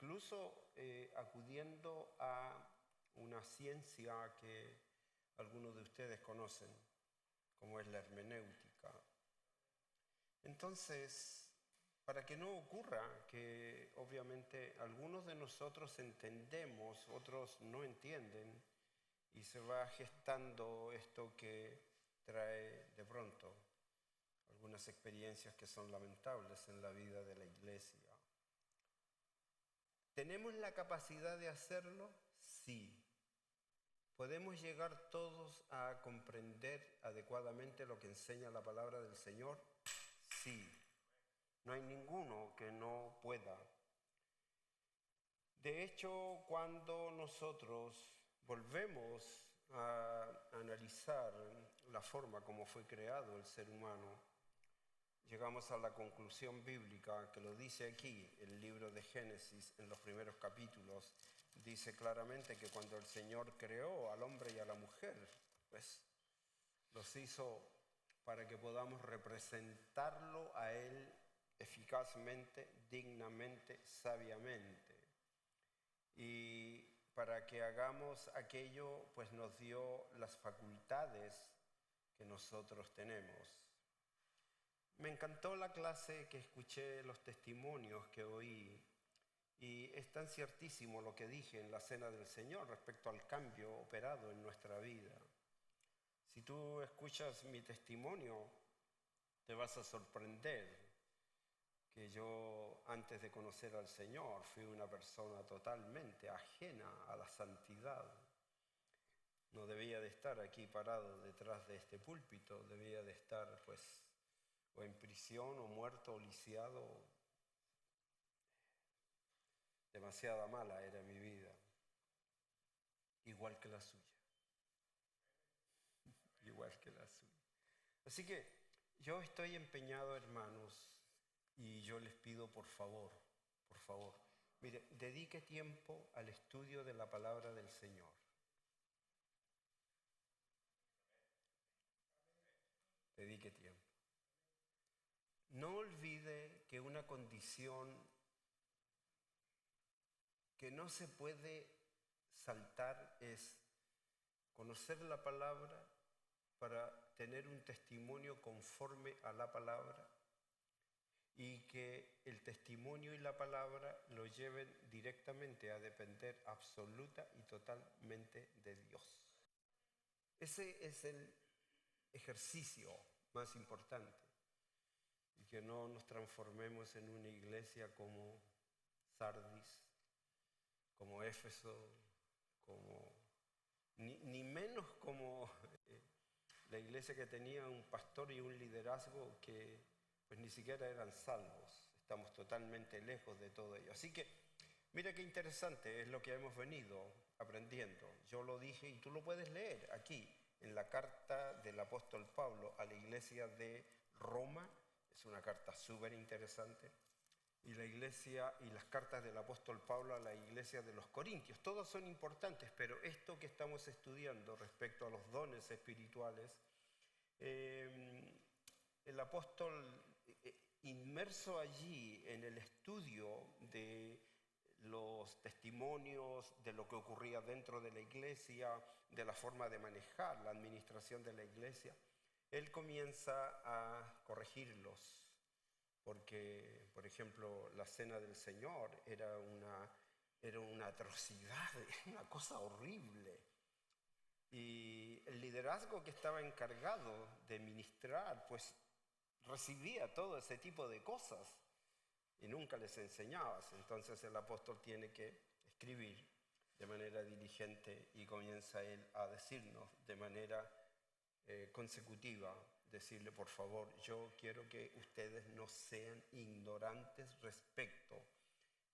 incluso acudiendo a una ciencia que algunos de ustedes conocen, como es la hermenéutica. Entonces, para que no ocurra que obviamente algunos de nosotros entendemos, otros no entienden, y se va gestando esto que trae de pronto algunas experiencias que son lamentables en la vida de la iglesia. ¿Tenemos la capacidad de hacerlo? Sí. ¿Podemos llegar todos a comprender adecuadamente lo que enseña la palabra del Señor? Sí. No hay ninguno que no pueda. De hecho, cuando nosotros volvemos a analizar la forma como fue creado el ser humano, llegamos a la conclusión bíblica que lo dice aquí, el libro de Génesis, en los primeros capítulos, dice claramente que cuando el Señor creó al hombre y a la mujer, pues los hizo para que podamos representarlo a Él eficazmente, dignamente, sabiamente. Y para que hagamos aquello, pues nos dio las facultades que nosotros tenemos. Me encantó la clase que escuché, los testimonios que oí, y es tan ciertísimo lo que dije en la Cena del Señor respecto al cambio operado en nuestra vida. Si tú escuchas mi testimonio, te vas a sorprender que yo, antes de conocer al Señor, fui una persona totalmente ajena a la santidad. No debía de estar aquí parado detrás de este púlpito, debía de estar pues o en prisión o muerto o lisiado. Demasiada mala era mi vida, igual que la suya, igual que la suya. Así que yo estoy empeñado, hermanos, y yo les pido por favor, mire, dedique tiempo al estudio de la palabra del Señor. Dedique tiempo. No olvide que una condición que no se puede saltar es conocer la palabra para tener un testimonio conforme a la palabra y que el testimonio y la palabra lo lleven directamente a depender absoluta y totalmente de Dios. Ese es el ejercicio más importante, y que no nos transformemos en una iglesia como Sardis, como Éfeso, ni menos como la iglesia que tenía un pastor y un liderazgo que pues ni siquiera eran salvos. Estamos totalmente lejos de todo ello. Así que mira qué interesante es lo que hemos venido aprendiendo. Yo lo dije y tú lo puedes leer aquí en la carta del apóstol Pablo a la iglesia de Roma. Es una carta súper interesante. Y la iglesia y las cartas del apóstol Pablo a la iglesia de los Corintios. Todas son importantes, pero esto que estamos estudiando respecto a los dones espirituales, el apóstol inmerso allí en el estudio de los testimonios, de lo que ocurría dentro de la iglesia, de la forma de manejar la administración de la iglesia, él comienza a corregirlos. Porque, por ejemplo, la Cena del Señor era una atrocidad, una cosa horrible. Y el liderazgo que estaba encargado de ministrar, pues recibía todo ese tipo de cosas y nunca les enseñabas. Entonces el apóstol tiene que escribir de manera diligente y comienza él a decirnos de manera consecutiva, decirle por favor, yo quiero que ustedes no sean ignorantes respecto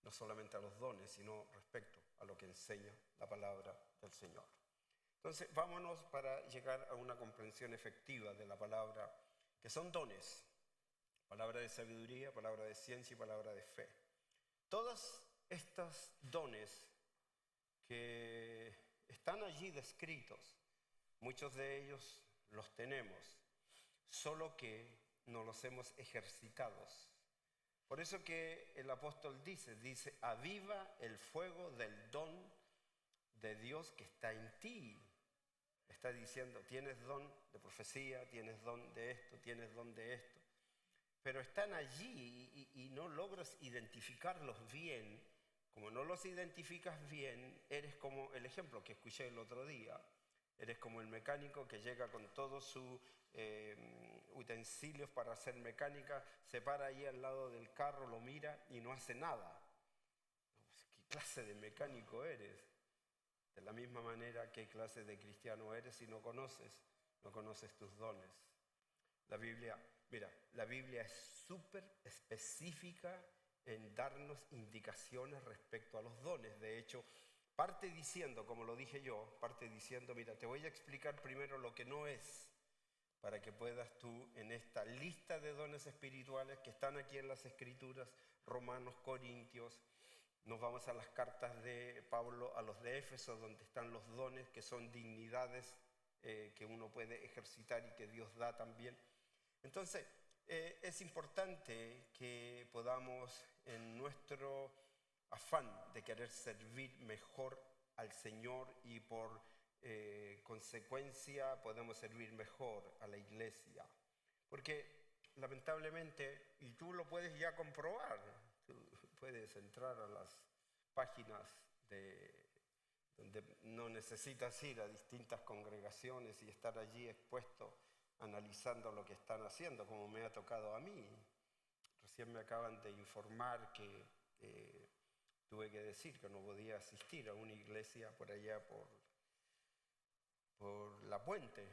no solamente a los dones, sino respecto a lo que enseña la palabra del Señor. Entonces vámonos para llegar a una comprensión efectiva de la palabra, que son dones, palabra de sabiduría, palabra de ciencia y palabra de fe. Todos estos dones que están allí descritos, muchos de ellos los tenemos, solo que no los hemos ejercitados, Por eso que el apóstol dice, aviva el fuego del don de Dios que está en ti. Está diciendo, tienes don de profecía, tienes don de esto, tienes don de esto. Pero están allí y no logras identificarlos bien. Como no los identificas bien, eres como el ejemplo que escuché el otro día. Eres como el mecánico que llega con todos sus utensilios para hacer mecánica, se para ahí al lado del carro, lo mira y no hace nada. ¿Qué clase de mecánico eres? De la misma manera, ¿qué clase de cristiano eres si no conoces tus dones? La Biblia es súper específica en darnos indicaciones respecto a los dones. De hecho, parte diciendo, como lo dije yo, mira, te voy a explicar primero lo que no es, para que puedas tú, en esta lista de dones espirituales que están aquí en las Escrituras, Romanos, Corintios, nos vamos a las cartas de Pablo a los de Éfeso, donde están los dones, que son dignidades que uno puede ejercitar y que Dios da también. Entonces, es importante que podamos, en nuestro afán de querer servir mejor al Señor y por consecuencia podemos servir mejor a la iglesia. Porque lamentablemente, y tú lo puedes ya comprobar, tú puedes entrar a las páginas donde no necesitas ir a distintas congregaciones y estar allí expuesto analizando lo que están haciendo, como me ha tocado a mí. Recién me acaban de informar que tuve que decir que no podía asistir a una iglesia por allá por La Puente.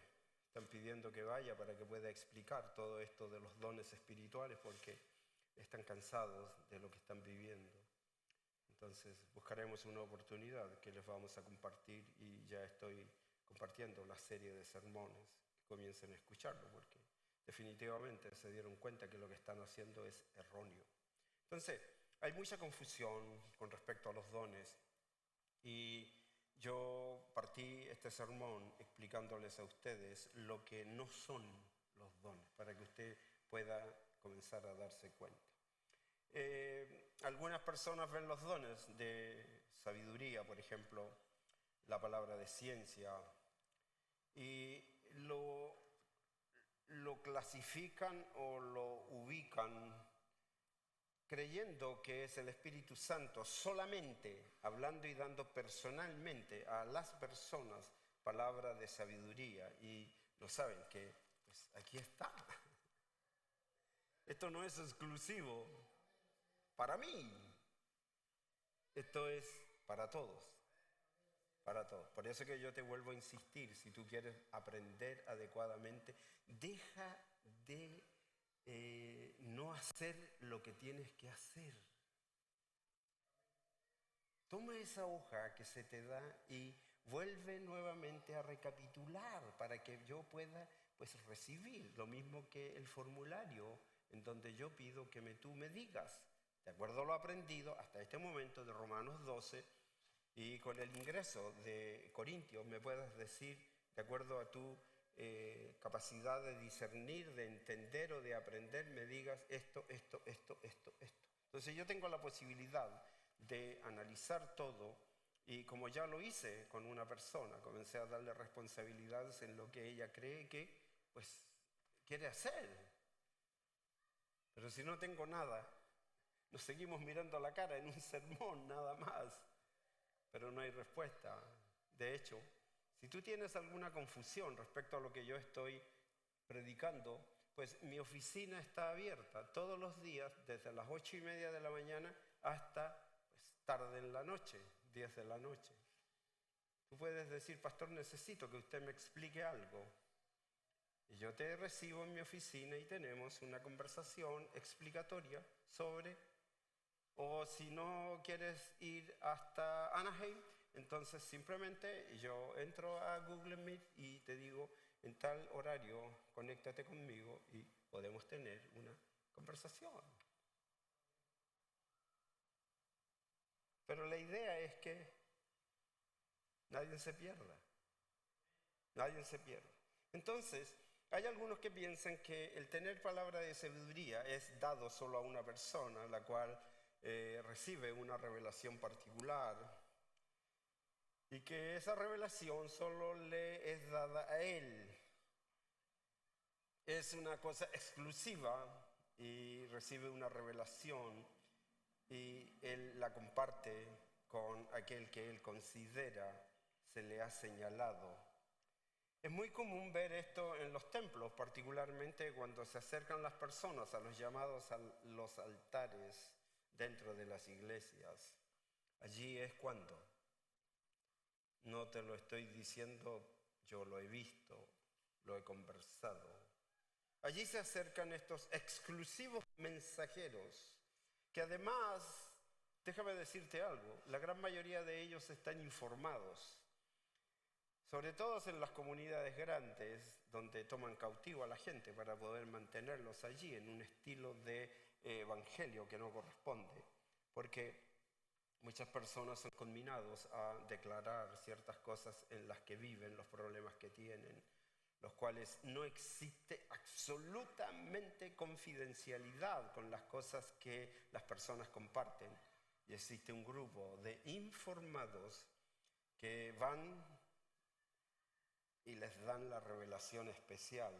Están pidiendo que vaya para que pueda explicar todo esto de los dones espirituales porque están cansados de lo que están viviendo. Entonces buscaremos una oportunidad que les vamos a compartir y ya estoy compartiendo la serie de sermones. Comiencen a escucharlo porque definitivamente se dieron cuenta que lo que están haciendo es erróneo. Entonces, hay mucha confusión con respecto a los dones y yo partí este sermón explicándoles a ustedes lo que no son los dones para que usted pueda comenzar a darse cuenta. Algunas personas ven los dones de sabiduría, por ejemplo, la palabra de ciencia, y lo clasifican o lo ubican creyendo que es el Espíritu Santo solamente hablando y dando personalmente a las personas palabra de sabiduría, y no saben que pues aquí está. Esto no es exclusivo para mí, esto es para todos. Para todos. Por eso que yo te vuelvo a insistir, si tú quieres aprender adecuadamente, deja de no hacer lo que tienes que hacer. Toma esa hoja que se te da y vuelve nuevamente a recapitular para que yo pueda pues recibir lo mismo que el formulario en donde yo pido que tú me digas, de acuerdo a lo aprendido hasta este momento de Romanos 12, y con el ingreso de Corintios me puedas decir, de acuerdo a tu capacidad de discernir, de entender o de aprender, me digas esto. Entonces yo tengo la posibilidad de analizar todo y como ya lo hice con una persona, comencé a darle responsabilidades en lo que ella cree que pues quiere hacer. Pero si no tengo nada, nos seguimos mirando a la cara en un sermón nada más. Pero no hay respuesta. De hecho, si tú tienes alguna confusión respecto a lo que yo estoy predicando, pues mi oficina está abierta todos los días, desde las 8:30 de la mañana hasta tarde en la noche, 10 de la noche. Tú puedes decir, pastor, necesito que usted me explique algo. Y yo te recibo en mi oficina y tenemos una conversación explicatoria sobre... O si no quieres ir hasta Anaheim, entonces simplemente yo entro a Google Meet y te digo, en tal horario, conéctate conmigo y podemos tener una conversación. Pero la idea es que nadie se pierda. Nadie se pierda. Entonces, Hay algunos que piensan que el tener palabra de sabiduría es dado solo a una persona, la cual recibe una revelación particular y que esa revelación solo le es dada a él. Es una cosa exclusiva y recibe una revelación y él la comparte con aquel que él considera se le ha señalado. Es muy común ver esto en los templos, particularmente cuando se acercan las personas a los llamados a los altares dentro de las iglesias. Allí es cuando. No te lo estoy diciendo, yo lo he visto, lo he conversado. Allí se acercan estos exclusivos mensajeros que además, déjame decirte algo, la gran mayoría de ellos están informados. Sobre todo en las comunidades grandes, donde toman cautivo a la gente para poder mantenerlos allí en un estilo de evangelio que no corresponde. Porque muchas personas son conminados a declarar ciertas cosas en las que viven, los problemas que tienen, los cuales no existe absolutamente confidencialidad con las cosas que las personas comparten. Y existe un grupo de informados que van y les dan la revelación especial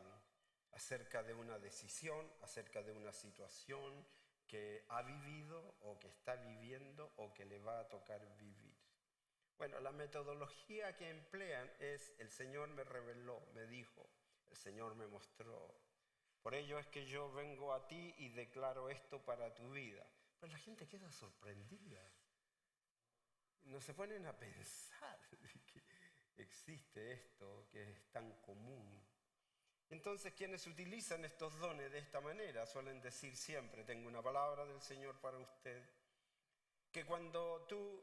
acerca de una decisión, acerca de una situación que ha vivido o que está viviendo o que le va a tocar vivir. Bueno, la metodología que emplean es: el Señor me reveló, me dijo, el Señor me mostró. Por ello es que yo vengo a ti y declaro esto para tu vida. Pero la gente queda sorprendida. No se ponen a pensar que existe esto que es tan común. Entonces, quienes utilizan estos dones de esta manera suelen decir siempre: tengo una palabra del Señor para usted. Que cuando tú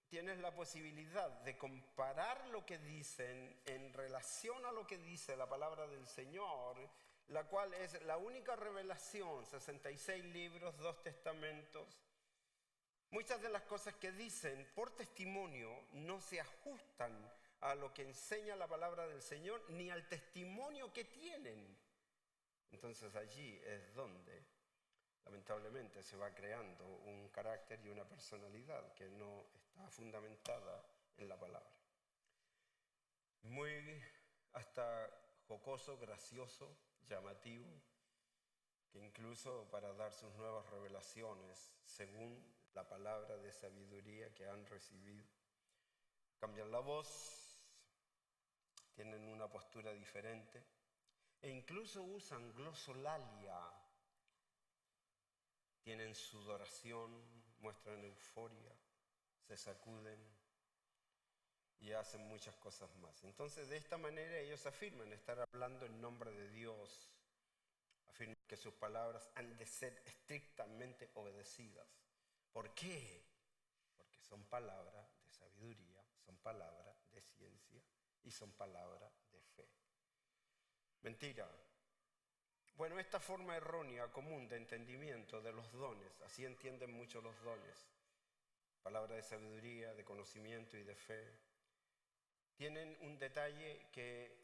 tienes la posibilidad de comparar lo que dicen en relación a lo que dice la palabra del Señor, la cual es la única revelación, 66 libros, 2 testamentos, muchas de las cosas que dicen por testimonio no se ajustan a lo que enseña la palabra del Señor ni al testimonio que tienen. Entonces allí es donde lamentablemente se va creando un carácter y una personalidad que no está fundamentada en la palabra. Muy hasta jocoso, gracioso, llamativo, que incluso para dar sus nuevas revelaciones, según la palabra de sabiduría que han recibido, cambian la voz, tienen una postura diferente e incluso usan glosolalia. Tienen sudoración, muestran euforia, se sacuden y hacen muchas cosas más. Entonces, de esta manera ellos afirman estar hablando en nombre de Dios. Afirman que sus palabras han de ser estrictamente obedecidas. ¿Por qué? Porque son palabras de sabiduría, son palabras de ciencia y son palabras de fe. Mentira. Bueno, esta forma errónea, común de entendimiento de los dones, así entienden muchos los dones, palabra de sabiduría, de conocimiento y de fe, tienen un detalle que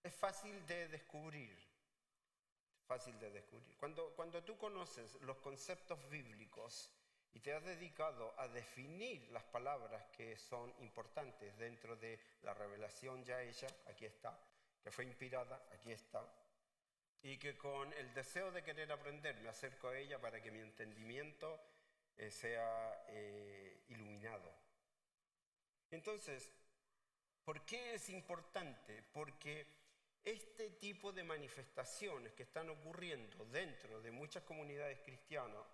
es fácil de descubrir. Cuando tú conoces los conceptos bíblicos y te has dedicado a definir las palabras que son importantes dentro de la revelación ya hecha, aquí está, que fue inspirada, aquí está, y que con el deseo de querer aprender me acerco a ella para que mi entendimiento sea iluminado. Entonces, ¿por qué es importante? Porque este tipo de manifestaciones que están ocurriendo dentro de muchas comunidades cristianas,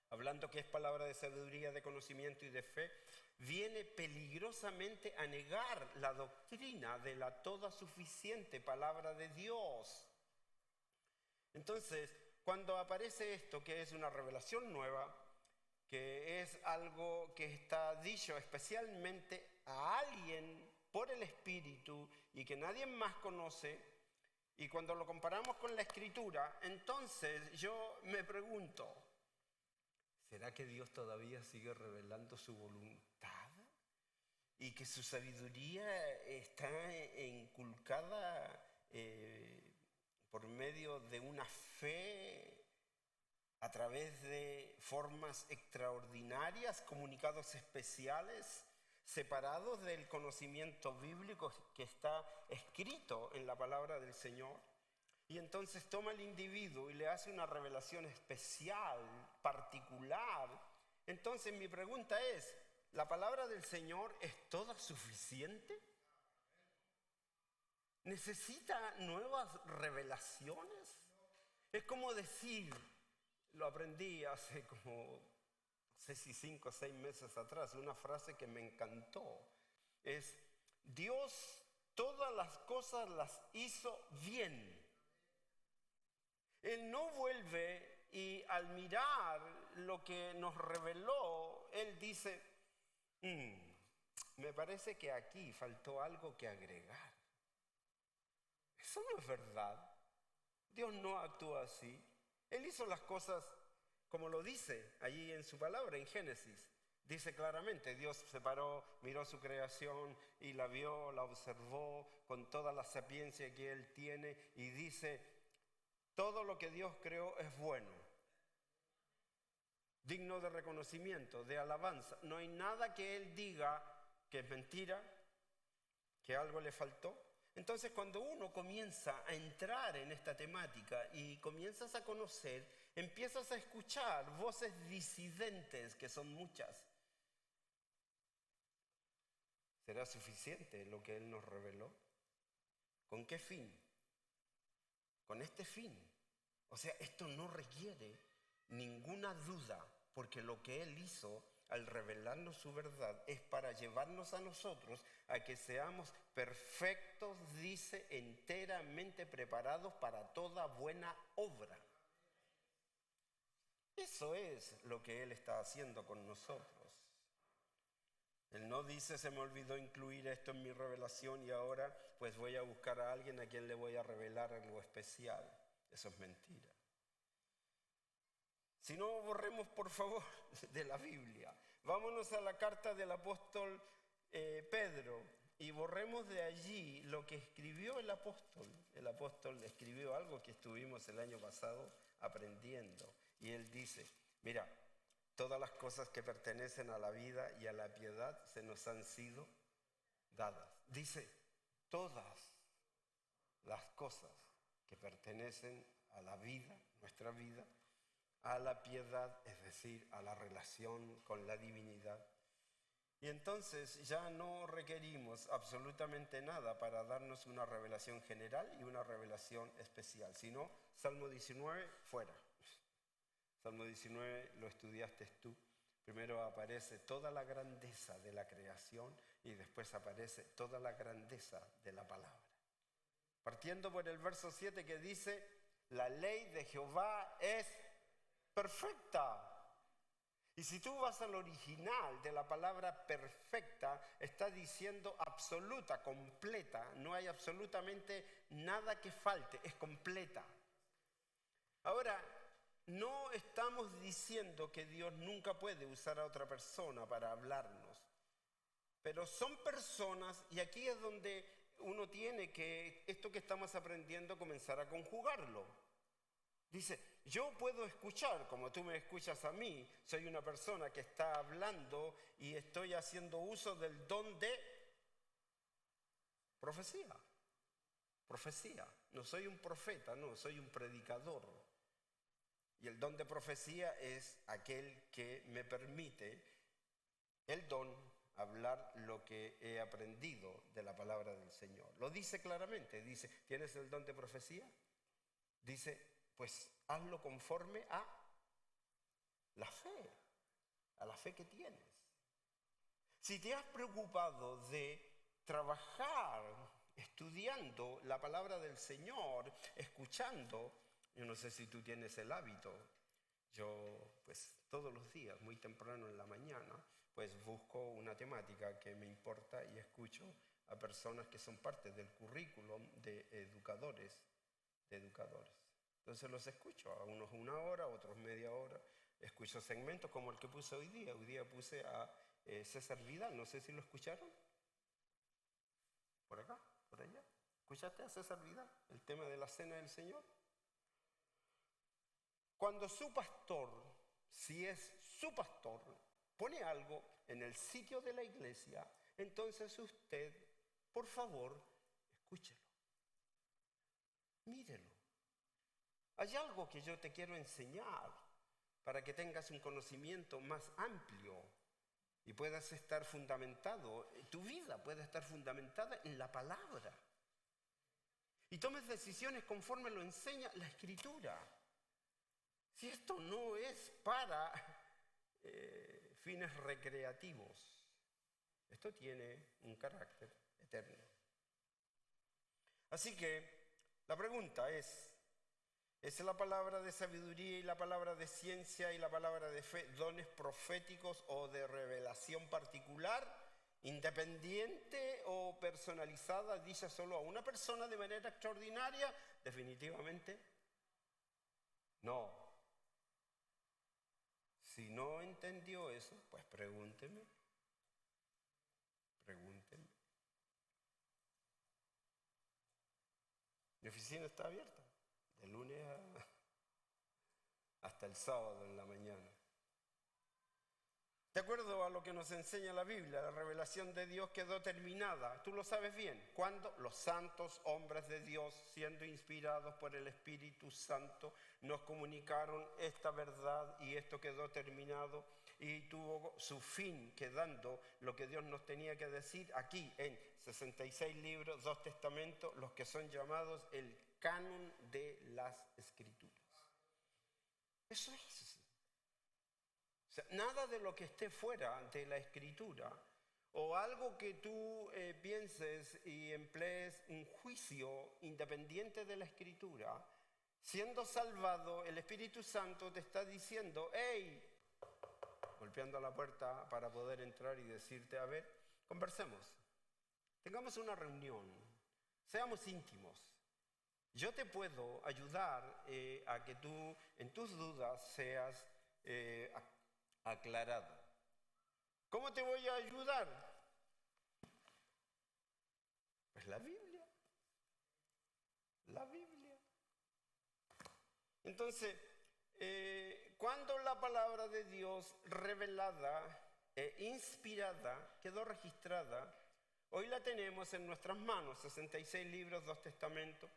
hablando que es palabra de sabiduría, de conocimiento y de fe, viene peligrosamente a negar la doctrina de la toda suficiente palabra de Dios. Entonces, cuando aparece esto, que es una revelación nueva, que es algo que está dicho especialmente a alguien por el Espíritu y que nadie más conoce, y cuando lo comparamos con la Escritura, entonces yo me pregunto, ¿será que Dios todavía sigue revelando su voluntad? ¿Y que su sabiduría está inculcada por medio de una fe a través de formas extraordinarias, comunicados especiales, separados del conocimiento bíblico que está escrito en la palabra del Señor. Y entonces toma al individuo y le hace una revelación especial, particular. Entonces mi pregunta es, ¿la palabra del Señor es toda suficiente? ¿Necesita nuevas revelaciones? Es como decir, lo aprendí hace como, no sé si 5 o 6 meses atrás, una frase que me encantó. Es, Dios todas las cosas las hizo bien. Él no vuelve y al mirar lo que nos reveló, Él dice, me parece que aquí faltó algo que agregar. Eso no es verdad. Dios no actúa así. Él hizo las cosas como lo dice allí en su palabra, en Génesis. Dice claramente, Dios se paró, miró su creación y la vio, la observó con toda la sapiencia que Él tiene y dice, todo lo que Dios creó es bueno, digno de reconocimiento, de alabanza. No hay nada que Él diga que es mentira, que algo le faltó. Entonces, cuando uno comienza a entrar en esta temática y comienzas a conocer, empiezas a escuchar voces disidentes, que son muchas. ¿Será suficiente lo que Él nos reveló? ¿Con qué fin? Con este fin. O sea, esto no requiere ninguna duda, porque lo que Él hizo al revelarnos su verdad es para llevarnos a nosotros a que seamos perfectos, dice, enteramente preparados para toda buena obra. Eso es lo que Él está haciendo con nosotros. Él no dice, se me olvidó incluir esto en mi revelación y ahora pues voy a buscar a alguien a quien le voy a revelar algo especial. Eso es mentira. Si no, borremos por favor de la Biblia. Vámonos a la carta del apóstol Pedro y borremos de allí lo que escribió el apóstol. El apóstol escribió algo que estuvimos el año pasado aprendiendo. Y él dice, mira, todas las cosas que pertenecen a la vida y a la piedad se nos han sido dadas. Dice, todas las cosas que pertenecen a la vida, nuestra vida, a la piedad, es decir, a la relación con la divinidad. Y entonces ya no requerimos absolutamente nada para darnos una revelación general y una revelación especial, sino Salmo 19, fuera. Salmo 19 lo estudiaste tú. Primero aparece toda la grandeza de la creación y después aparece toda la grandeza de la palabra. Partiendo por el verso 7 que dice, la ley de Jehová es perfecta. Y si tú vas al original de la palabra perfecta, está diciendo absoluta, completa. No hay absolutamente nada que falte, es completa. Ahora, no estamos diciendo que Dios nunca puede usar a otra persona para hablarnos. Pero son personas, y aquí es donde uno tiene que, esto que estamos aprendiendo, comenzar a conjugarlo. Dice, yo puedo escuchar, como tú me escuchas a mí, soy una persona que está hablando y estoy haciendo uso del don de profecía. Profecía. No soy un profeta, no, soy un predicador. Y el don de profecía es aquel que me permite el don hablar lo que he aprendido de la palabra del Señor. Lo dice claramente, dice, ¿tienes el don de profecía? Dice, pues hazlo conforme a la fe que tienes. Si te has preocupado de trabajar estudiando la palabra del Señor, escuchando, yo no sé si tú tienes el hábito, yo pues todos los días, muy temprano en la mañana, pues busco una temática que me importa y escucho a personas que son parte del currículum de educadores. Entonces los escucho, a unos 1 hora, a otros media hora. Escucho segmentos como el que puse hoy día. Hoy día puse a César Vidal, no sé si lo escucharon. Por acá, por allá. ¿Escuchaste a César Vidal el tema de la cena del Señor? Cuando su pastor, si es su pastor, pone algo en el sitio de la iglesia, entonces usted, por favor, escúchelo. Mírelo. Hay algo que yo te quiero enseñar para que tengas un conocimiento más amplio y puedas estar fundamentado, tu vida pueda estar fundamentada en la palabra. Y tomes decisiones conforme lo enseña la Escritura. Si esto no es para fines recreativos, esto tiene un carácter eterno. Así que la pregunta ¿es la palabra de sabiduría y la palabra de ciencia y la palabra de fe dones proféticos o de revelación particular, independiente o personalizada, dicha solo a una persona de manera extraordinaria? Definitivamente no. Si no entendió eso, pues pregúnteme. Mi oficina está abierta de lunes hasta el sábado en la mañana. De acuerdo a lo que nos enseña la Biblia, la revelación de Dios quedó terminada. Tú lo sabes bien. Cuando los santos hombres de Dios, siendo inspirados por el Espíritu Santo, nos comunicaron esta verdad y esto quedó terminado y tuvo su fin quedando lo que Dios nos tenía que decir aquí en 66 libros, 2 testamentos, los que son llamados el canon de las Escrituras. Eso es. O sea, nada de lo que esté fuera de la Escritura o algo que tú pienses y emplees un juicio independiente de la Escritura, siendo salvado, el Espíritu Santo te está diciendo, ¡hey!, golpeando a la puerta para poder entrar y decirte, a ver, conversemos, tengamos una reunión, seamos íntimos. Yo te puedo ayudar a que tú en tus dudas seas aclarado. ¿Cómo te voy a ayudar? Pues la Biblia. La Biblia. Entonces, cuando la palabra de Dios revelada e inspirada quedó registrada, hoy la tenemos en nuestras manos, 66 libros, 2 testamentos.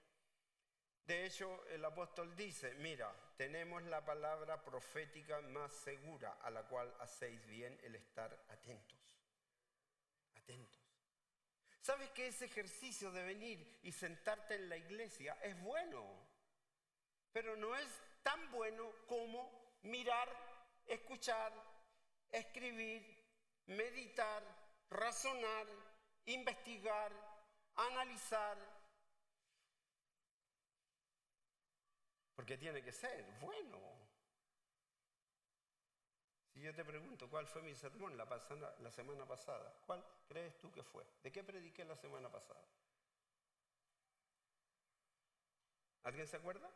De hecho, el apóstol dice, mira, tenemos la palabra profética más segura, a la cual hacéis bien el estar atentos. Atentos. ¿Sabes que ese ejercicio de venir y sentarte en la iglesia es bueno? Pero no es tan bueno como mirar, escuchar, escribir, meditar, razonar, investigar, analizar. Porque tiene que ser bueno. Si yo te pregunto cuál fue mi sermón la semana pasada, ¿cuál crees tú que fue? ¿De qué prediqué la semana pasada? ¿Alguien se acuerda?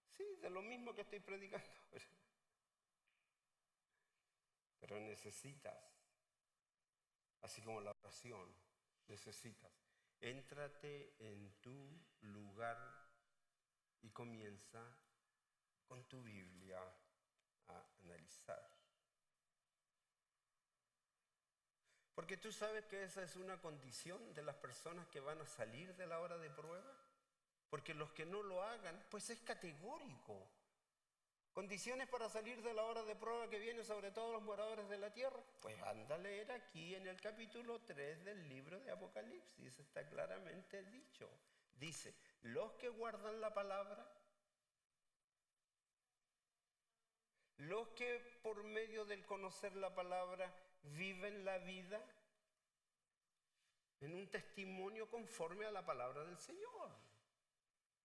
Sí, de lo mismo que estoy predicando. Pero necesitas, así como la oración, necesitas, éntrate en tu lugar y comienza con tu Biblia a analizar. Porque tú sabes que esa es una condición de las personas que van a salir de la hora de prueba. Porque los que no lo hagan, pues es categórico. Condiciones para salir de la hora de prueba que viene sobre todos los moradores de la tierra. Pues anda a leer aquí en el capítulo 3 del libro de Apocalipsis. Está claramente dicho. Dice, los que guardan la palabra, los que por medio del conocer la palabra viven la vida en un testimonio conforme a la palabra del Señor.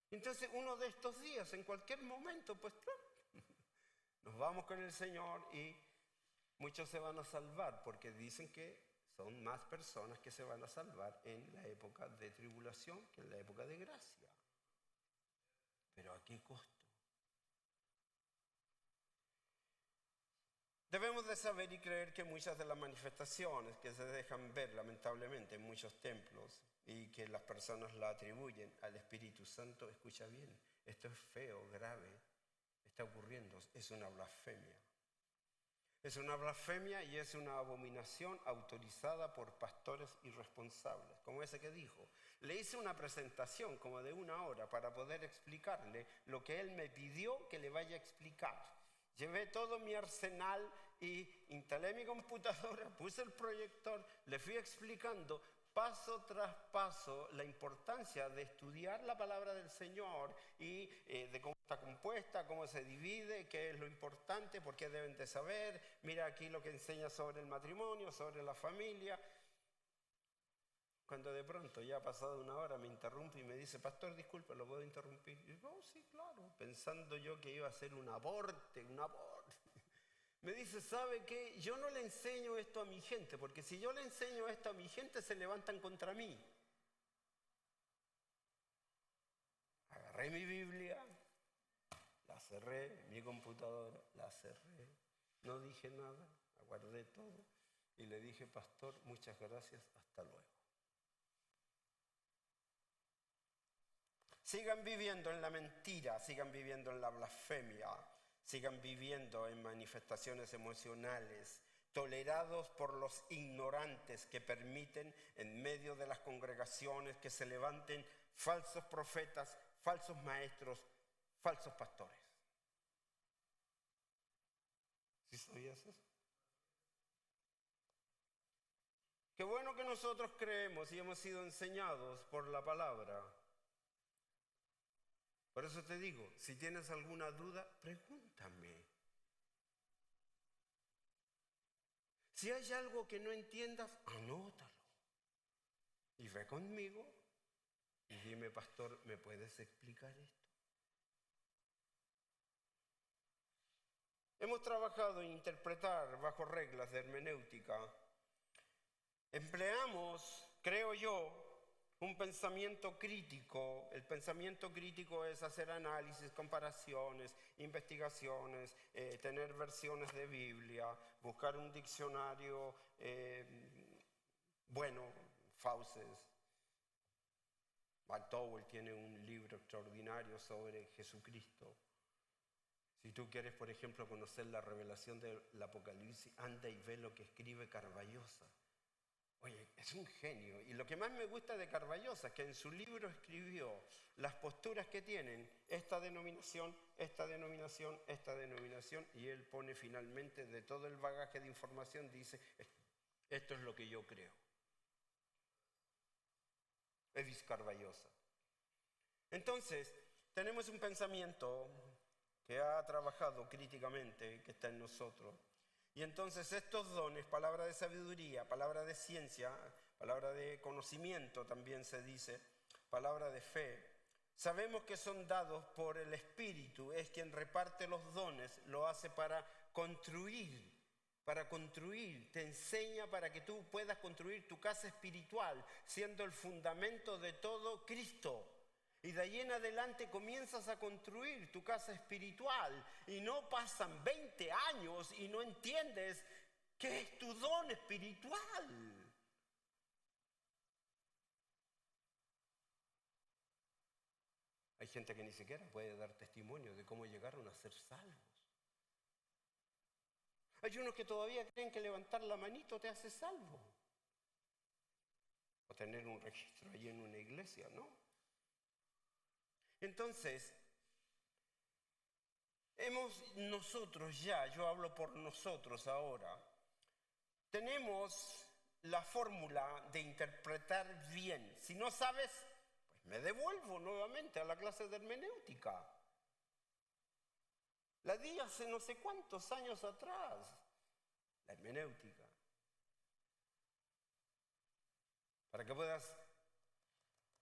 Entonces uno de estos días, en cualquier momento, pues nos vamos con el Señor y muchos se van a salvar porque dicen que son más personas que se van a salvar en la época de tribulación que en la época de gracia. ¿Pero a qué costo? Debemos de saber y creer que muchas de las manifestaciones que se dejan ver lamentablemente en muchos templos y que las personas la atribuyen al Espíritu Santo, escucha bien, esto es feo, grave, está ocurriendo, es una blasfemia. Es una blasfemia y es una abominación autorizada por pastores irresponsables, como ese que dijo. Le hice una presentación como de 1 hora para poder explicarle lo que él me pidió que le vaya a explicar. Llevé todo mi arsenal y instalé mi computadora, puse el proyector, le fui explicando paso tras paso la importancia de estudiar la palabra del Señor y de cómo está compuesta, cómo se divide, qué es lo importante, por qué deben de saber. Mira aquí lo que enseña sobre el matrimonio, sobre la familia. Cuando de pronto ya ha pasado 1 hora me interrumpe y me dice, pastor, disculpe, ¿lo puedo interrumpir? Y digo, oh, sí, claro, pensando yo que iba a ser un aborte. Me dice, ¿sabe qué? Yo no le enseño esto a mi gente, porque si yo le enseño esto a mi gente se levantan contra mí. Agarré mi Biblia, la cerré, mi computadora, la cerré, no dije nada, aguardé todo y le dije, pastor, muchas gracias, hasta luego. Sigan viviendo en la mentira, sigan viviendo en la blasfemia, sigan viviendo en manifestaciones emocionales, tolerados por los ignorantes que permiten en medio de las congregaciones que se levanten falsos profetas, falsos maestros, falsos pastores. ¿Sí sabías eso? Qué bueno que nosotros creemos y hemos sido enseñados por la palabra. Por eso te digo, si tienes alguna duda, pregúntame. Si hay algo que no entiendas, anótalo. Y ve conmigo y dime, pastor, ¿me puedes explicar esto? Hemos trabajado en interpretar bajo reglas de hermenéutica. Empleamos, creo yo, un pensamiento crítico. El pensamiento crítico es hacer análisis, comparaciones, investigaciones, tener versiones de Biblia, buscar un diccionario, Fauces. McDowell tiene un libro extraordinario sobre Jesucristo. Si tú quieres, por ejemplo, conocer la revelación del Apocalipsis, anda y ve lo que escribe Carballosa. Oye, es un genio. Y lo que más me gusta de Carballosa es que en su libro escribió las posturas que tienen esta denominación, esta denominación, esta denominación, y él pone finalmente de todo el bagaje de información, dice, esto es lo que yo creo. Evis Carballosa. Entonces, tenemos un pensamiento que ha trabajado críticamente, que está en nosotros. Y entonces estos dones, palabra de sabiduría, palabra de ciencia, palabra de conocimiento también se dice, palabra de fe, sabemos que son dados por el Espíritu, es quien reparte los dones, lo hace para construir, te enseña para que tú puedas construir tu casa espiritual, siendo el fundamento de todo Cristo. Y de ahí en adelante comienzas a construir tu casa espiritual y no pasan 20 años y no entiendes qué es tu don espiritual. Hay gente que ni siquiera puede dar testimonio de cómo llegaron a ser salvos. Hay unos que todavía creen que levantar la manito te hace salvo. O tener un registro allí en una iglesia, ¿no? Entonces, nosotros ya, yo hablo por nosotros ahora, tenemos la fórmula de interpretar bien. Si no sabes, pues me devuelvo nuevamente a la clase de hermenéutica. La di hace no sé cuántos años atrás, la hermenéutica. Para que puedas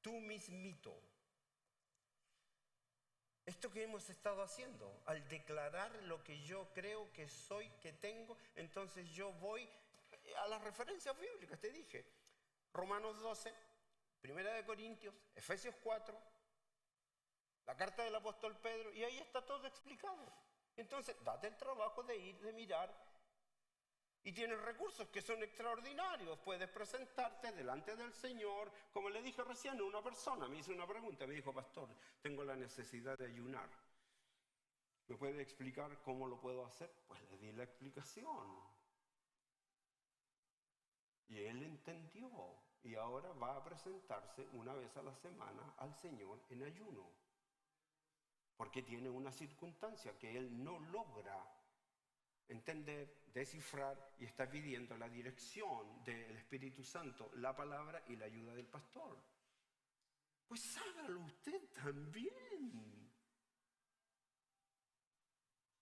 tú mismito. Esto que hemos estado haciendo, al declarar lo que yo creo que soy, que tengo, entonces yo voy a las referencias bíblicas, te dije. Romanos 12, Primera de Corintios, Efesios 4, la carta del apóstol Pedro, y ahí está todo explicado. Entonces, date el trabajo de ir, de mirar Y tienes recursos que son extraordinarios. Puedes presentarte delante del Señor. Como le dije recién, una persona me hizo una pregunta. Me dijo, pastor, tengo la necesidad de ayunar. ¿Me puede explicar cómo lo puedo hacer? Pues le di la explicación. Y él entendió. Y ahora va a presentarse una vez a la semana al Señor en ayuno. Porque tiene una circunstancia que él no logra entender, descifrar, y está pidiendo la dirección del Espíritu Santo, la palabra y la ayuda del pastor. Pues hágalo usted también.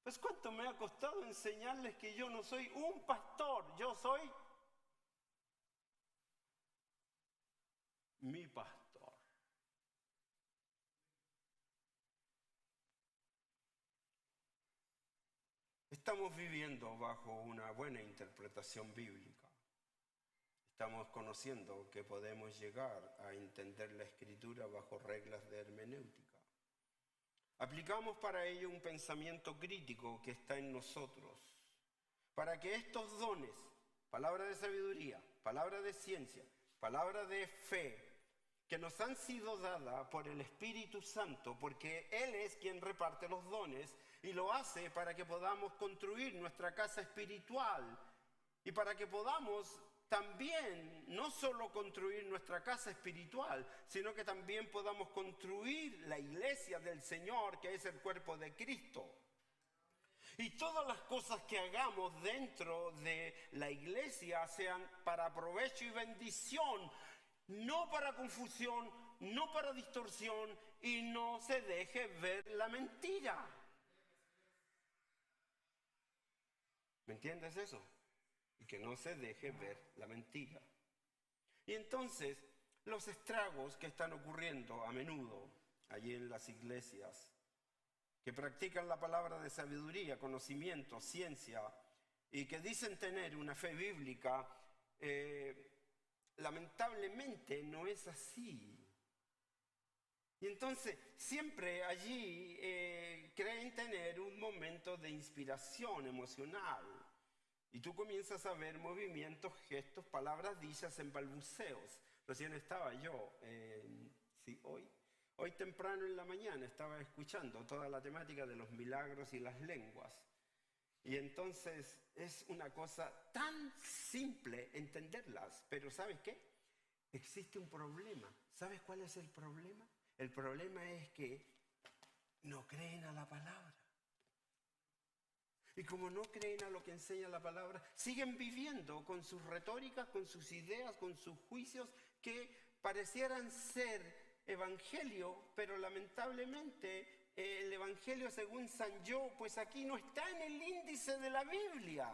Pues cuánto me ha costado enseñarles que yo no soy un pastor, yo soy mi pastor. Estamos viviendo bajo una buena interpretación bíblica. Estamos conociendo que podemos llegar a entender la Escritura bajo reglas de hermenéutica. Aplicamos para ello un pensamiento crítico que está en nosotros, para que estos dones, palabra de sabiduría, palabra de ciencia, palabra de fe, que nos han sido dadas por el Espíritu Santo, porque Él es quien reparte los dones y lo hace para que podamos construir nuestra casa espiritual y para que podamos también no solo construir nuestra casa espiritual, sino que también podamos construir la iglesia del Señor, que es el cuerpo de Cristo. Y todas las cosas que hagamos dentro de la iglesia sean para provecho y bendición, no para confusión, no para distorsión, y no se deje ver la mentira. ¿Me entiendes eso? Y que no se deje ver la mentira. Y entonces, los estragos que están ocurriendo a menudo allí en las iglesias, que practican la palabra de sabiduría, conocimiento, ciencia, y que dicen tener una fe bíblica, lamentablemente no es así. Y entonces siempre allí creen tener un momento de inspiración emocional. Y tú comienzas a ver movimientos, gestos, palabras dichas en balbuceos. Recién estaba yo, hoy temprano en la mañana estaba escuchando toda la temática de los milagros y las lenguas. Y entonces es una cosa tan simple entenderlas, pero ¿sabes qué? Existe un problema. ¿Sabes cuál es el problema? El problema es que no creen a la palabra. Y como no creen a lo que enseña la palabra, siguen viviendo con sus retóricas, con sus ideas, con sus juicios que parecieran ser evangelio, pero lamentablemente el evangelio según San Yo, pues aquí no está en el índice de la Biblia.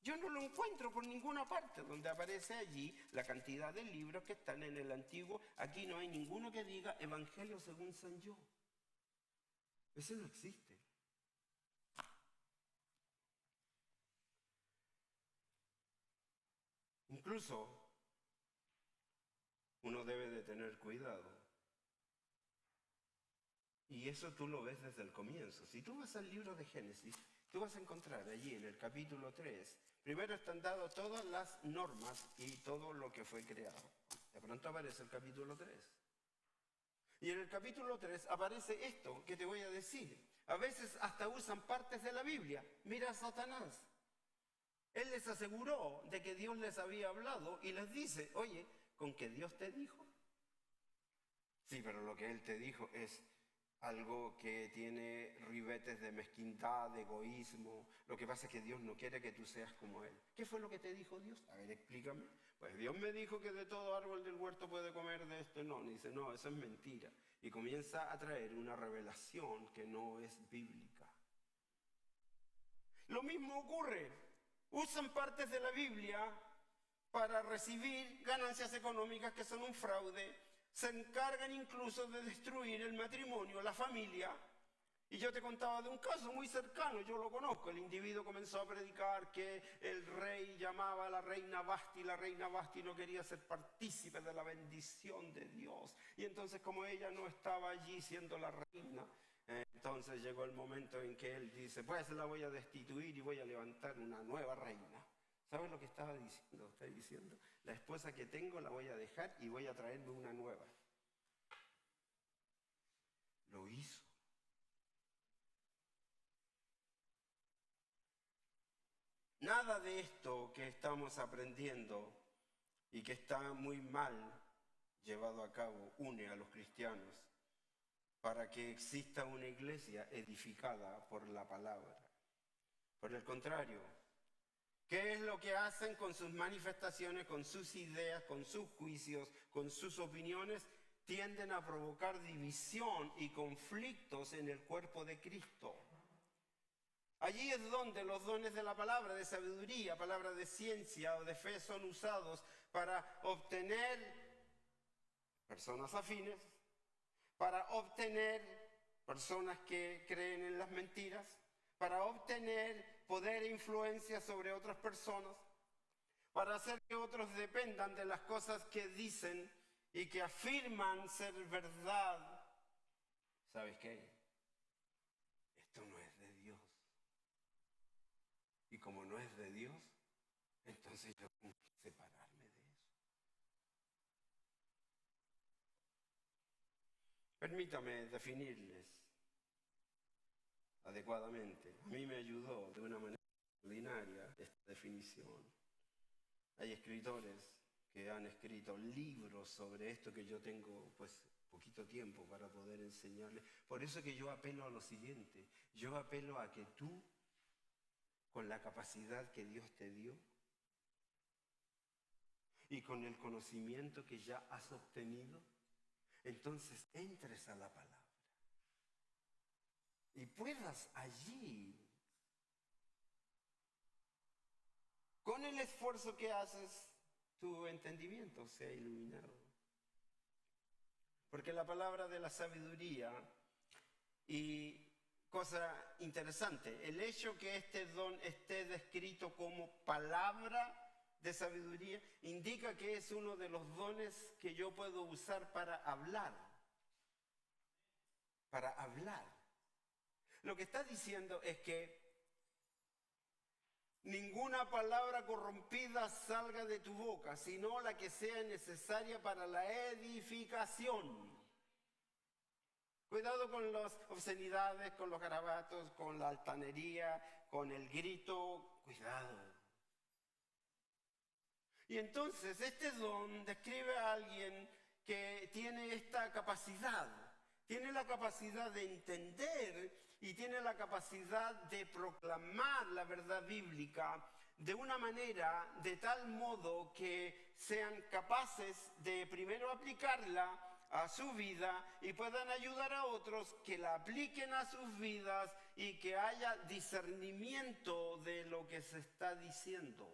Yo no lo encuentro por ninguna parte donde aparece allí la cantidad de libros que están en el Antiguo. Aquí no hay ninguno que diga Evangelio según San Yo. Ese no existe. Incluso uno debe de tener cuidado. Y eso tú lo ves desde el comienzo. Si tú vas al libro de Génesis, tú vas a encontrar allí en el capítulo 3, primero están dadas todas las normas y todo lo que fue creado. De pronto aparece el capítulo 3. Y en el capítulo 3 aparece esto que te voy a decir. A veces hasta usan partes de la Biblia. Mira a Satanás. Él les aseguró de que Dios les había hablado y les dice, oye, ¿con que Dios te dijo? Sí, pero lo que Él te dijo es algo que tiene ribetes de mezquindad, de egoísmo. Lo que pasa es que Dios no quiere que tú seas como Él. ¿Qué fue lo que te dijo Dios? A ver, explícame. Pues Dios me dijo que de todo árbol del huerto puede comer, de esto no. Y dice, no, eso es mentira. Y comienza a traer una revelación que no es bíblica. Lo mismo ocurre. Usan partes de la Biblia para recibir ganancias económicas que son un fraude. Se encargan incluso de destruir el matrimonio, la familia. Y yo te contaba de un caso muy cercano, yo lo conozco. El individuo comenzó a predicar que el rey llamaba a la reina Basti no quería ser partícipe de la bendición de Dios. Y entonces como ella no estaba allí siendo la reina, Entonces llegó el momento en que él dice, pues la voy a destituir y voy a levantar una nueva reina. ¿Sabes lo que estaba diciendo? Está diciendo, la esposa que tengo la voy a dejar y voy a traerme una nueva. Lo hizo. Nada de esto que estamos aprendiendo y que está muy mal llevado a cabo une a los cristianos para que exista una iglesia edificada por la palabra. Por el contrario, ¿qué es lo que hacen con sus manifestaciones, con sus ideas, con sus juicios, con sus opiniones? Tienden a provocar división y conflictos en el cuerpo de Cristo. Allí es donde los dones de la palabra, de sabiduría, palabra de ciencia o de fe son usados para obtener personas afines, para obtener personas que creen en las mentiras, para obtener poder e influencia sobre otras personas, para hacer que otros dependan de las cosas que dicen y que afirman ser verdad. ¿Sabes qué? Esto no es de Dios. Y como no es de Dios, entonces yo tengo que separarme de eso. Permítame definirles adecuadamente. A mí me ayudó de una manera extraordinaria esta definición. Hay escritores que han escrito libros sobre esto que yo tengo pues poquito tiempo para poder enseñarles. Por eso que yo apelo a lo siguiente. Yo apelo a que tú, con la capacidad que Dios te dio y con el conocimiento que ya has obtenido, entonces entres a la palabra y puedas allí, con el esfuerzo que haces, tu entendimiento sea iluminado. Porque la palabra de la sabiduría, y cosa interesante, el hecho que este don esté descrito como palabra de sabiduría indica que es uno de los dones que yo puedo usar para hablar. Para hablar. Lo que está diciendo es que ninguna palabra corrompida salga de tu boca, sino la que sea necesaria para la edificación. Cuidado con las obscenidades, con los garabatos, con la altanería, con el grito. Cuidado. Y entonces este don describe a alguien que tiene esta capacidad. Tiene la capacidad de entender y tiene la capacidad de proclamar la verdad bíblica de una manera, de tal modo que sean capaces de primero aplicarla a su vida y puedan ayudar a otros que la apliquen a sus vidas y que haya discernimiento de lo que se está diciendo.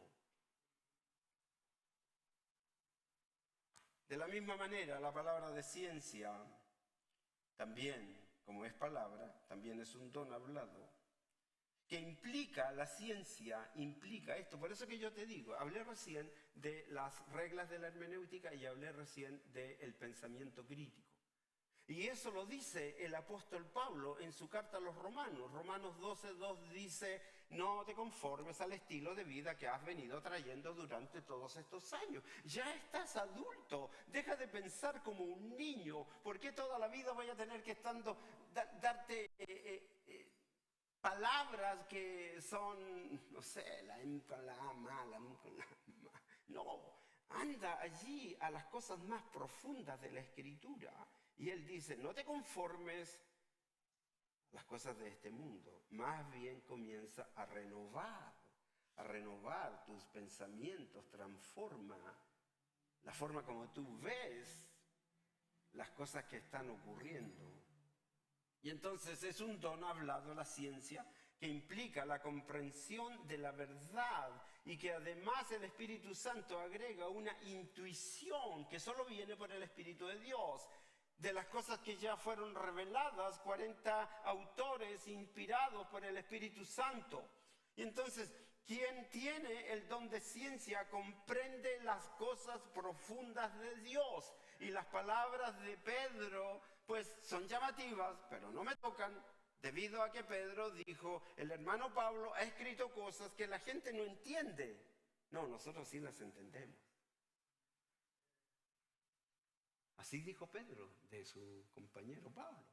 De la misma manera, la palabra de ciencia también, como es palabra, también es un don hablado, que implica, la ciencia implica esto. Por eso que yo te digo, hablé recién de las reglas de la hermenéutica y hablé recién del pensamiento crítico. Y eso lo dice el apóstol Pablo en su carta a los Romanos. Romanos 12:2 dice, no te conformes al estilo de vida que has venido trayendo durante todos estos años. Ya estás adulto, deja de pensar como un niño. ¿Por qué toda la vida voy a tener que darte palabras que son, no sé, la M con la A mal, la M con la A mal? No, anda allí a las cosas más profundas de la Escritura. Y él dice, no te conformes a las cosas de este mundo, más bien comienza a renovar tus pensamientos, transforma la forma como tú ves las cosas que están ocurriendo. Y entonces es un don hablado, la ciencia, que implica la comprensión de la verdad y que además el Espíritu Santo agrega una intuición que solo viene por el Espíritu de Dios, de las cosas que ya fueron reveladas, 40 autores inspirados por el Espíritu Santo. Y entonces, quien tiene el don de ciencia comprende las cosas profundas de Dios. Y las palabras de Pedro, pues son llamativas, pero no me tocan. debido a que Pedro dijo, el hermano Pablo ha escrito cosas que la gente no entiende. No, nosotros sí las entendemos. Así dijo Pedro de su compañero Pablo.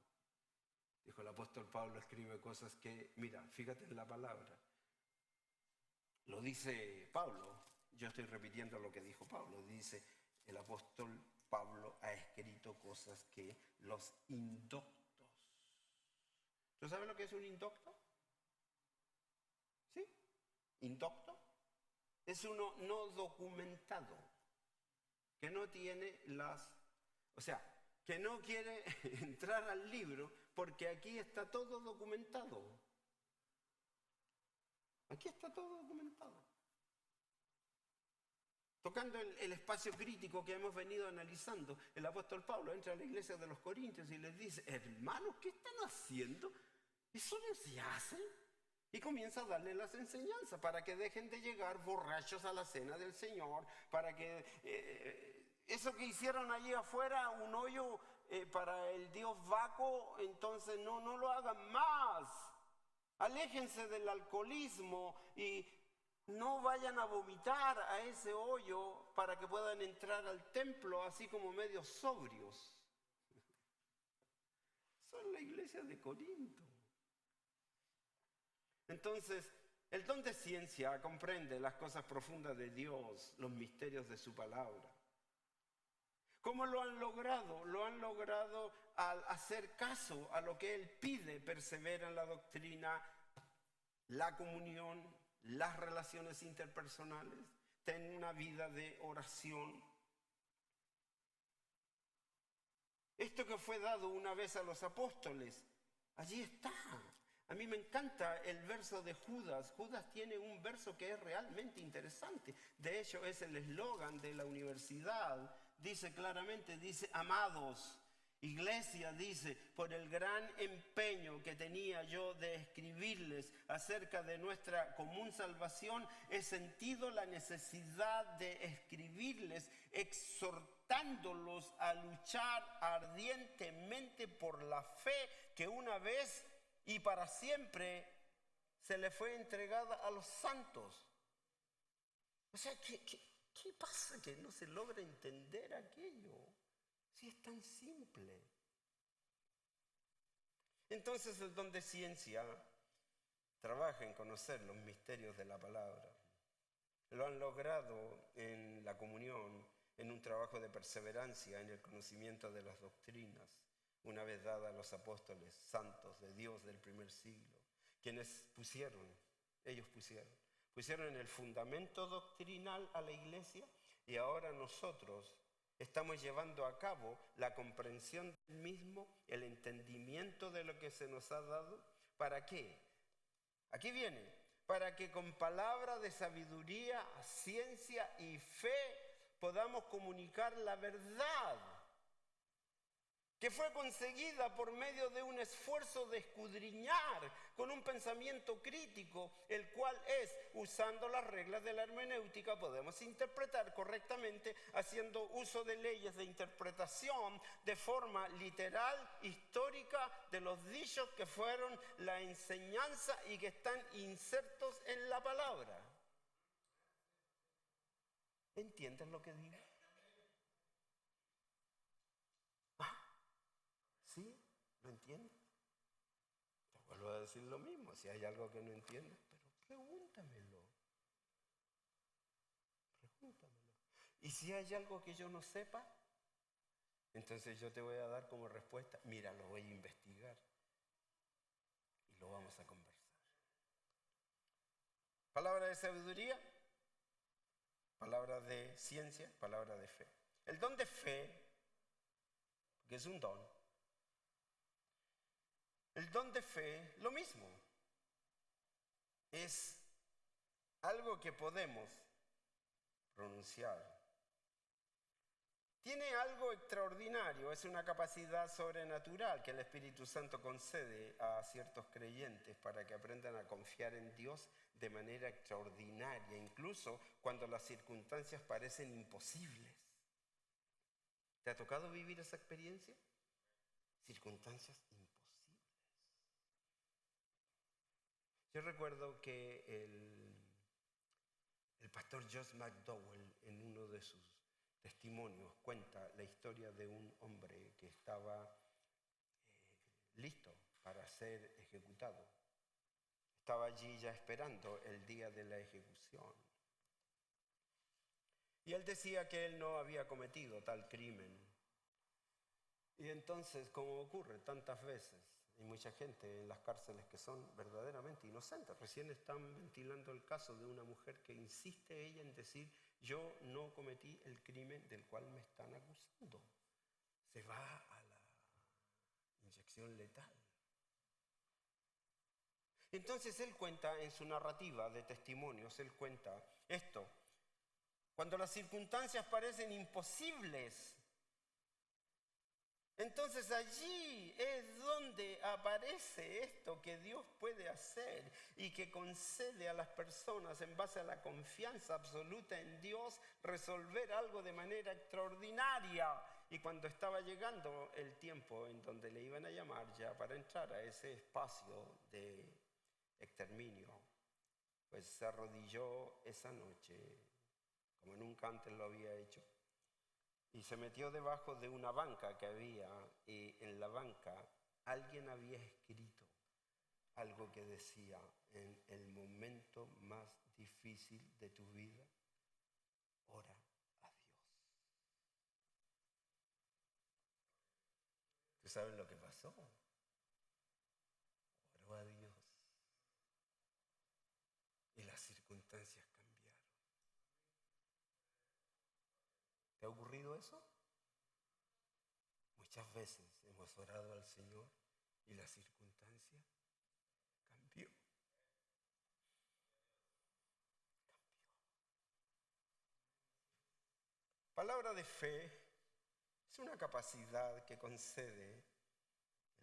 Dijo, el apóstol Pablo escribe cosas que, mira, fíjate en la palabra. Lo dice Pablo, yo estoy repitiendo lo que dijo Pablo. Dice, el apóstol Pablo ha escrito cosas que los indoctos. ¿Tú sabes lo que es un indocto? ¿Sí? Indocto es uno no documentado, que no tiene o sea, que no quiere entrar al libro porque aquí está todo documentado. Aquí está todo documentado. Tocando el espacio crítico que hemos venido analizando, el apóstol Pablo entra a la iglesia de los Corintios y les dice, hermanos, ¿qué están haciendo? Eso no se hace. Y comienza a darle las enseñanzas para que dejen de llegar borrachos a la cena del Señor, para que eso que hicieron allí afuera, un hoyo para el dios Baco, entonces no lo hagan más. Aléjense del alcoholismo y no vayan a vomitar a ese hoyo para que puedan entrar al templo así como medios sobrios. Son la iglesia de Corinto. Entonces, el don de ciencia comprende las cosas profundas de Dios, los misterios de su palabra. ¿Cómo lo han logrado? Lo han logrado al hacer caso a lo que Él pide, persevera en la doctrina, la comunión, las relaciones interpersonales, ten una vida de oración. Esto que fue dado una vez a los apóstoles, allí está. A mí me encanta el verso de Judas. Judas tiene un verso que es realmente interesante. De hecho, es el eslogan de la universidad. Dice claramente, dice, amados, iglesia, dice, por el gran empeño que tenía yo de escribirles acerca de nuestra común salvación, he sentido la necesidad de escribirles, exhortándolos a luchar ardientemente por la fe que una vez y para siempre se le fue entregada a los santos. O sea, ¿qué pasa que no se logra entender aquello? Si es tan simple. Entonces el don de ciencia trabaja en conocer los misterios de la palabra. Lo han logrado en la comunión, en un trabajo de perseverancia, en el conocimiento de las doctrinas, una vez dada a los apóstoles santos de Dios del primer siglo, quienes ellos pusieron en el fundamento doctrinal a la iglesia, y ahora nosotros estamos llevando a cabo la comprensión del mismo, el entendimiento de lo que se nos ha dado. ¿Para qué? Aquí viene, para que con palabra de sabiduría, ciencia y fe podamos comunicar la verdad, que fue conseguida por medio de un esfuerzo de escudriñar con un pensamiento crítico, el cual es, usando las reglas de la hermenéutica, podemos interpretar correctamente haciendo uso de leyes de interpretación de forma literal, histórica, de los dichos que fueron la enseñanza y que están insertos en la palabra. ¿Entiendes lo que digo? ¿Sí? ¿Lo entiendes? Te vuelvo a decir lo mismo. Si hay algo que no entiendes, pero pregúntamelo. Y si hay algo que yo no sepa, entonces yo te voy a dar como respuesta, mira, lo voy a investigar y lo vamos a conversar. Palabra de sabiduría, palabra de ciencia, palabra de fe. El don de fe, que es un don. El don de fe, lo mismo. Es algo que podemos pronunciar. Tiene algo extraordinario, es una capacidad sobrenatural que el Espíritu Santo concede a ciertos creyentes para que aprendan a confiar en Dios de manera extraordinaria, incluso cuando las circunstancias parecen imposibles. ¿Te ha tocado vivir esa experiencia? Circunstancias imposibles. Yo recuerdo que el pastor Josh McDowell, en uno de sus testimonios, cuenta la historia de un hombre que estaba listo para ser ejecutado. Estaba allí ya esperando el día de la ejecución. Y él decía que él no había cometido tal crimen. Y entonces, como ocurre tantas veces, hay mucha gente en las cárceles que son verdaderamente inocentes. Recién están ventilando el caso de una mujer que insiste ella en decir: yo no cometí el crimen del cual me están acusando. Se va a la inyección letal. Entonces él cuenta en su narrativa de testimonios, él cuenta esto: cuando las circunstancias parecen imposibles, entonces allí es donde aparece esto que Dios puede hacer y que concede a las personas, en base a la confianza absoluta en Dios, resolver algo de manera extraordinaria. Y cuando estaba llegando el tiempo en donde le iban a llamar ya para entrar a ese espacio de exterminio, pues se arrodilló esa noche como nunca antes lo había hecho. Y se metió debajo de una banca que había, y en la banca alguien había escrito algo que decía: en el momento más difícil de tu vida, ora a Dios. ¿Tú sabes lo que pasó? Oró a Dios y las circunstancias cambiaron. ¿Te ha ocurrido eso? Muchas veces hemos orado al Señor y la circunstancia cambió. Palabra de fe es una capacidad que concede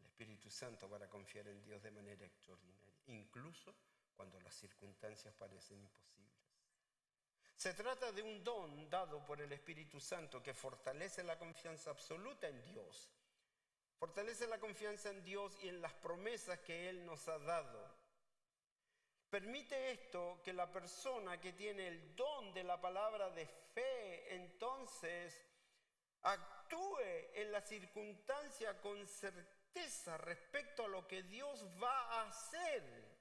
el Espíritu Santo para confiar en Dios de manera extraordinaria, incluso cuando las circunstancias parecen imposibles. Se trata de un don dado por el Espíritu Santo que fortalece la confianza absoluta en Dios. Fortalece la confianza en Dios y en las promesas que Él nos ha dado. Permite esto que la persona que tiene el don de la palabra de fe, entonces actúe en la circunstancia con certeza respecto a lo que Dios va a hacer.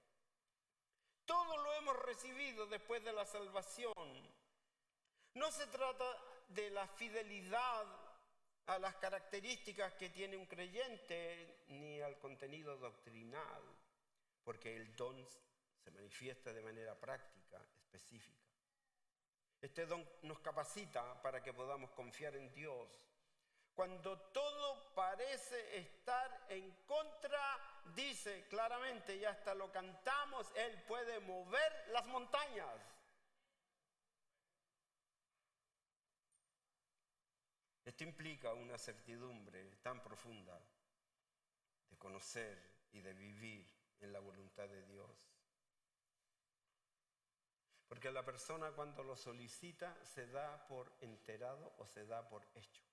Todo lo hemos recibido después de la salvación. No se trata de la fidelidad a las características que tiene un creyente ni al contenido doctrinal, porque el don se manifiesta de manera práctica, específica. Este don nos capacita para que podamos confiar en Dios. Cuando todo parece estar en contra, dice claramente, y hasta lo cantamos: Él puede mover las montañas. Esto implica una certidumbre tan profunda de conocer y de vivir en la voluntad de Dios. Porque la persona, cuando lo solicita, se da por enterado o se da por hecho.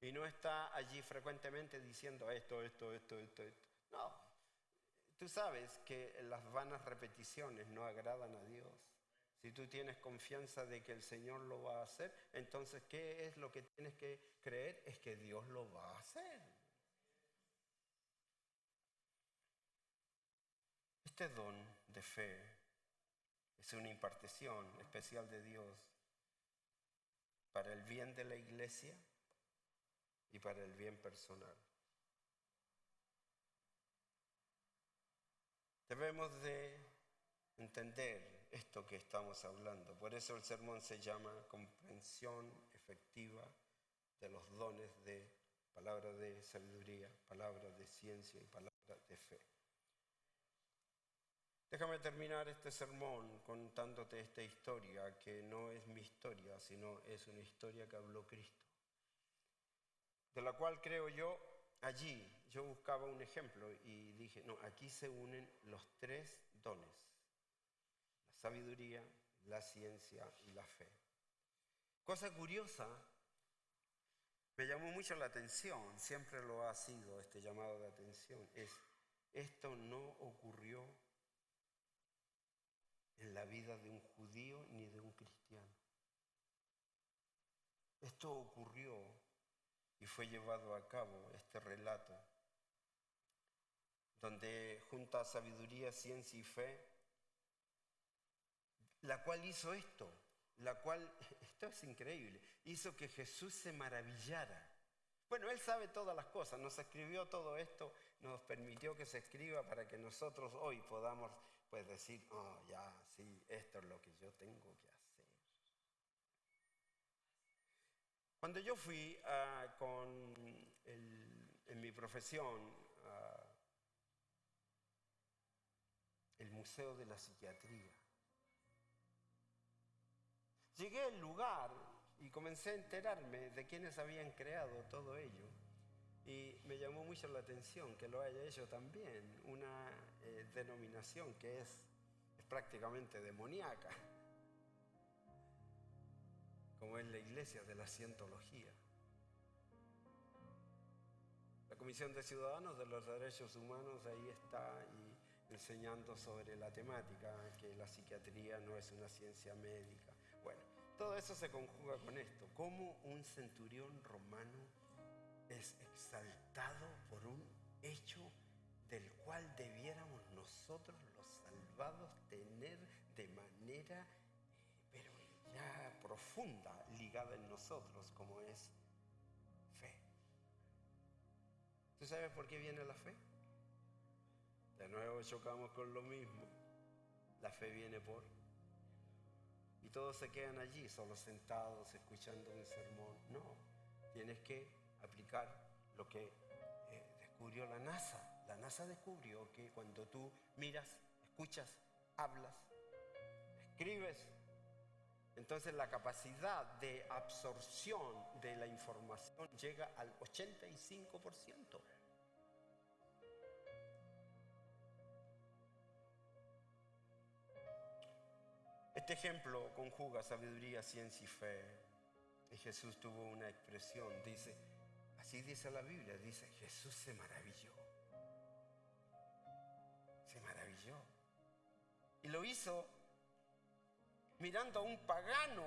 Y no está allí frecuentemente diciendo esto. No, tú sabes que las vanas repeticiones no agradan a Dios. Si tú tienes confianza de que el Señor lo va a hacer, entonces, ¿qué es lo que tienes que creer? Es que Dios lo va a hacer. Este don de fe es una impartición especial de Dios para el bien de la iglesia y para el bien personal. Debemos de entender esto que estamos hablando. Por eso el sermón se llama comprensión efectiva de los dones de palabra de sabiduría, palabra de ciencia y palabra de fe. Déjame terminar este sermón contándote esta historia, que no es mi historia, sino es una historia que habló Cristo, de la cual creo yo, allí yo buscaba un ejemplo y dije: no, aquí se unen los tres dones: la sabiduría, la ciencia y la fe. Cosa curiosa, me llamó mucho la atención, siempre lo ha sido este llamado de atención, esto no ocurrió en la vida de un judío ni de un cristiano. Esto ocurrió y fue llevado a cabo, este relato, donde junta sabiduría, ciencia y fe, la cual hizo esto, esto es increíble, hizo que Jesús se maravillara. Bueno, Él sabe todas las cosas, nos escribió todo esto, nos permitió que se escriba para que nosotros hoy podamos pues decir, oh, ya, sí, esto es lo que yo tengo que hacer. Cuando yo fui en mi profesión, el Museo de la Psiquiatría, llegué al lugar y comencé a enterarme de quiénes habían creado todo ello. Y me llamó mucho la atención que lo haya hecho también una denominación que es prácticamente demoníaca, como es la Iglesia de la Cientología. La Comisión de Ciudadanos de los Derechos Humanos ahí está y enseñando sobre la temática, que la psiquiatría no es una ciencia médica. Bueno, todo eso se conjuga con esto, cómo un centurión romano es exaltado por un hecho del cual debiéramos nosotros los salvados tener de manera pero ya profunda, ligada en nosotros, como es fe. ¿Tú sabes por qué viene la fe? De nuevo chocamos con lo mismo. La fe viene por... Y todos se quedan allí, solo sentados, escuchando un sermón. No, tienes que aplicar lo que descubrió la NASA. La NASA descubrió que cuando tú miras, escuchas, hablas, escribes, entonces la capacidad de absorción de la información llega al 85%. Este ejemplo conjuga sabiduría, ciencia y fe. Y Jesús tuvo una expresión, dice, así dice la Biblia, dice, Jesús se maravilló. Se maravilló. Y lo hizo mirando a un pagano.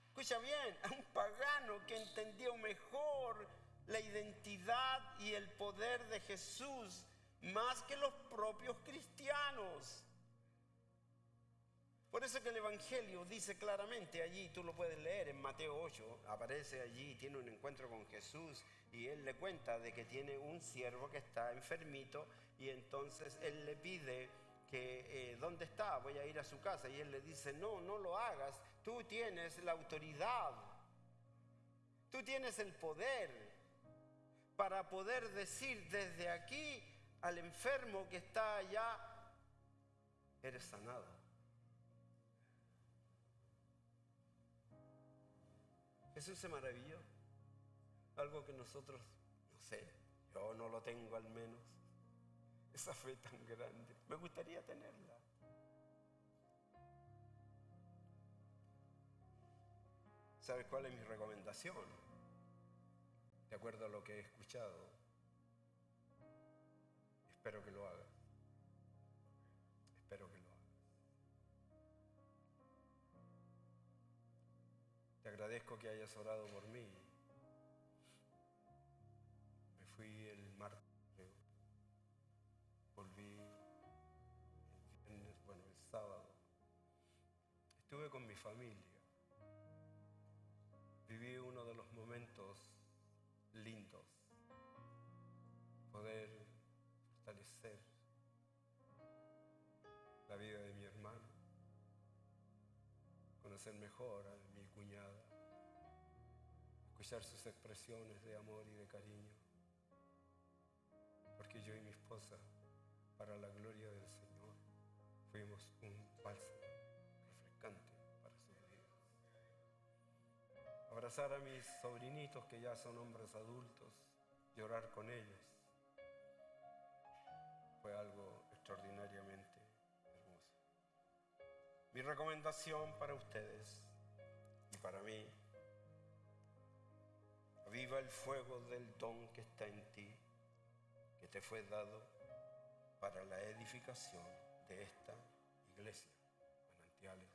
Escucha bien, a un pagano que entendió mejor la identidad y el poder de Jesús más que los propios cristianos. Por eso que el Evangelio dice claramente allí, tú lo puedes leer en Mateo 8, aparece allí, tiene un encuentro con Jesús y él le cuenta de que tiene un siervo que está enfermito y entonces él le pide que, ¿dónde está? Voy a ir a su casa. Y él le dice, no, no lo hagas, tú tienes la autoridad, tú tienes el poder para poder decir desde aquí al enfermo que está allá, eres sanado. Jesús se maravilló, algo que nosotros, no sé, yo no lo tengo al menos, esa fe tan grande, me gustaría tenerla. ¿Sabes cuál es mi recomendación? De acuerdo a lo que he escuchado, espero que lo hagas, espero que lo hagas. Te agradezco que hayas orado por mí. Me fui el martes, volví el viernes, bueno, el sábado. Estuve con mi familia. Viví uno de los momentos lindos, poder fortalecer la vida de mi hermano, conocer mejor a mi cuñada, escuchar sus expresiones de amor y de cariño, porque yo y mi esposa, para la gloria del Señor, fuimos un bálsamo refrescante para sus vidas. Abrazar a mis sobrinitos que ya son hombres adultos, llorar con ellos, fue algo extraordinariamente hermoso. Mi recomendación para ustedes y para mí: aviva el fuego del don que está en ti, que te fue dado para la edificación de esta iglesia, manantiales